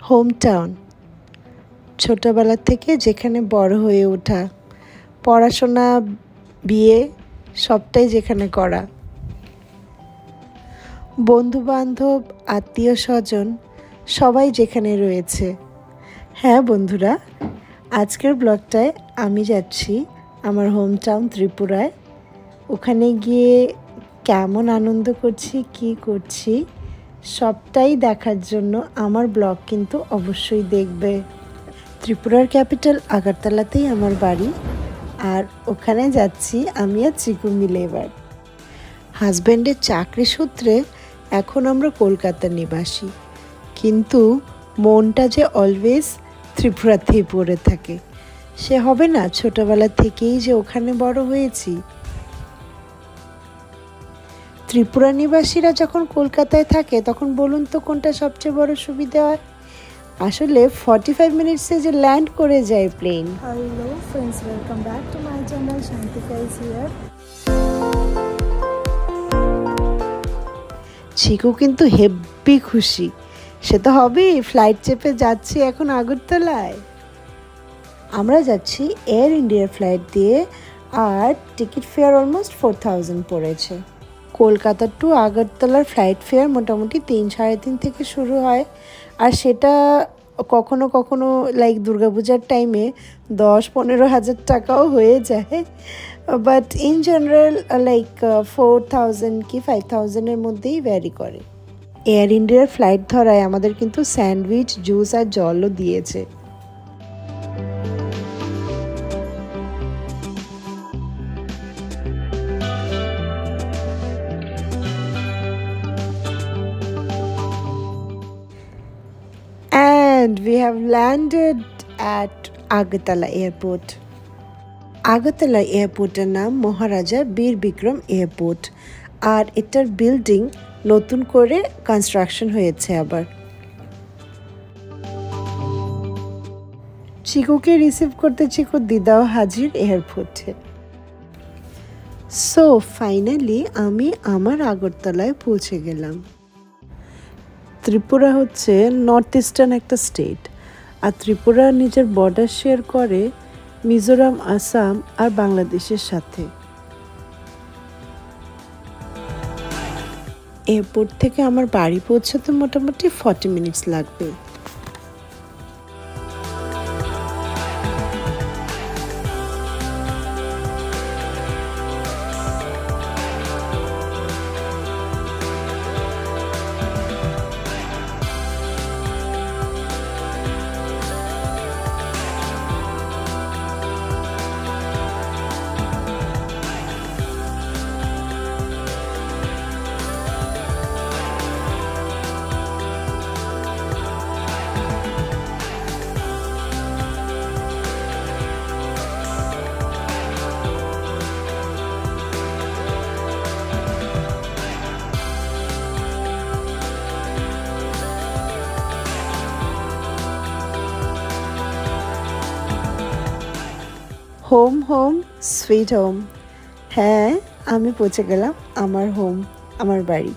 Home town, ছোটোবেলা থেকে যেখানে বড় হয়ে ওঠা, পড়াশোনা, বিয়ে সবটাই যেখানে করা, বন্ধুবান্ধব, আত্মীয় স্বজন সবাই যেখানে রয়েছে। হ্যাঁ বন্ধুরা, আজকের ব্লগটায় আমি যাচ্ছি আমার হোম টাউন ত্রিপুরায়। ওখানে গিয়ে কেমন আনন্দ করছি, কি করছি সবটাই দেখার জন্য আমার ব্লগ কিন্তু অবশ্যই দেখবে। ত্রিপুরার ক্যাপিটাল আগরতলাতেই আমার বাড়ি, আর ওখানে যাচ্ছি আমি আর চিকু মিলে। এবার হাজব্যান্ডের চাকরি সূত্রে এখন আমরা কলকাতার নিবাসী, কিন্তু মনটা যে অলওয়েজ ত্রিপুরাতেই পড়ে থাকে। সে হবে না, ছোটবেলা থেকেই যে ওখানে বড় হয়েছি। ত্রিপুরা নিবাসীরা যখন কলকাতায় থাকে তখন বলুন তো কোনটা সবচেয়ে বড় সুবিধা হয়? আসলে 45 মিনিটসে যে ল্যান্ড করে যায় plane. Hello friends, welcome back to my channel, Shantika is here. Chiku কিন্তু হেব্বি খুশি। সে তো হবেই, ফ্লাইট চেপে যাচ্ছি এখন আগরতলায়। আমরা যাচ্ছি এয়ার ইন্ডিয়ার ফ্লাইট দিয়ে, আর টিকিট ফেয়ার অলমোস্ট 4000 পড়েছে। কলকাতা টু আগরতলার ফ্লাইট ফেয়ার মোটামুটি 3-3.5 থেকে শুরু হয়, আর সেটা কখনো কখনো লাইক দুর্গাপূজার টাইমে 10-15 হাজার টাকাও হয়ে যায়। বাট ইন জেনারেল লাইক 4000 কি 5000-এর মধ্যেই ভ্যারি করে। এয়ার ইন্ডিয়ার ফ্লাইট ধরায় আমাদের কিন্তু স্যান্ডউইচ, জুস আর জলও দিয়েছে। And we have landed at Agartala Airport. Agartala এয়ারপোর্টের নাম মহারাজা বীর বিক্রম এয়ারপোর্ট, আর এটার বিল্ডিং নতুন করে কনস্ট্রাকশন হয়েছে আবার। চিকুকে রিসিভ করতে চিকুর দিদাও হাজির এয়ারপোর্টে। সো ফাইনালি আমি আমার আগরতলায় পৌঁছে গেলাম। ত্রিপুরা হচ্ছে নর্থ ইস্টার্ন একটা স্টেট, আর ত্রিপুরা নিজের বর্ডার শেয়ার করে মিজোরাম, আসাম আর বাংলাদেশের সাথে। এয়ারপোর্ট থেকে আমার বাড়ি পৌঁছাতে মোটামুটি 40 মিনিটস লাগবে। Home home sweet home. হ্যাঁ, আমি পৌঁছে গেলাম আমার হোম, আমার বাড়ি।